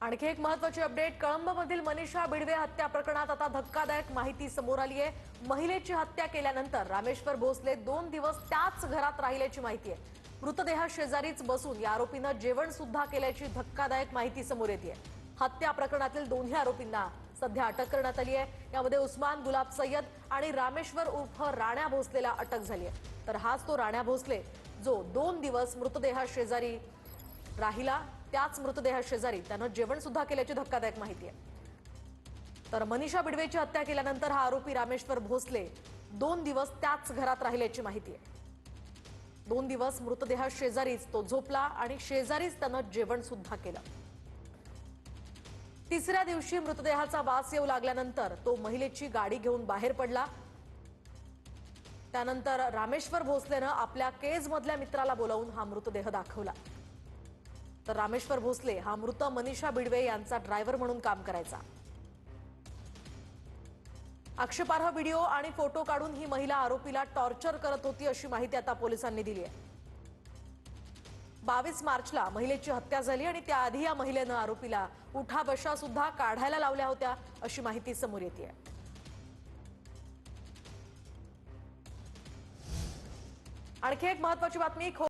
आणखी एक महत्त्वाची अपडेट। कळंबमधील मनीषा बिडवे हत्या प्रकरणात आता धक्कादायक माहिती समोर आली आहे। महिलेची हत्या केल्यानंतर रामेश्वर भोसले 2 दिवस त्याच घरात राहिल्याची माहिती आहे। मृतदेहा शेजारीच बसून या आरोपीनं जेवण सुद्धा केल्याची धक्कादायक माहिती समोर येते। हत्या प्रकरणातील दोन्ही आरोपींना सध्या अटक करण्यात आली आहे। यामध्ये उस्मान गुलाब सय्यद आणि रामेश्वर उर्फ राणा भोसलेला अटक झाली आहे। तर हाच तो राणा भोसले जो 2 दिवस मृतदेहा शेजारी राहिला। त्याच मृतदेहा शेजारी त्यानं जेवण सुद्धा केल्याची धक्कादायक माहिती आहे। तर मनीषा बिडवेची हत्या केल्यानंतर हा आरोपी रामेश्वर भोसले 2 दिवस त्याच घरात राहिल्याची माहिती आहे। 2 दिवस मृतदेहा शेजारीच तो झोपला आणि शेजारीच त्यानं जेवण सुद्धा केलं। तिसऱ्या दिवशी मृतदेहाचा वास येऊ लागल्यानंतर तो महिलेची गाडी घेऊन बाहेर पडला। त्यानंतर रामेश्वर भोसलेनं आपल्या केजमधल्या मित्राला बोलावून हा मृतदेह दाखवला। तर रामेश्वर भोसले हा मृत मनीषा बिडवे यांचा ड्रायव्हर म्हणून काम करायचा। आक्षेपार्ह व्हिडिओ आणि फोटो काढून ही महिला आरोपीला टॉर्चर करत होती अशी माहिती आता पोलिसांनी दिली आहे। 22 मार्चला महिलेची हत्या झाली आणि त्याआधी या महिलेनं आरोपीला उठाबशा सुद्धा काढायला लावल्या होत्या अशी माहिती समोर येते। आणखी एक महत्त्वाची बातमी।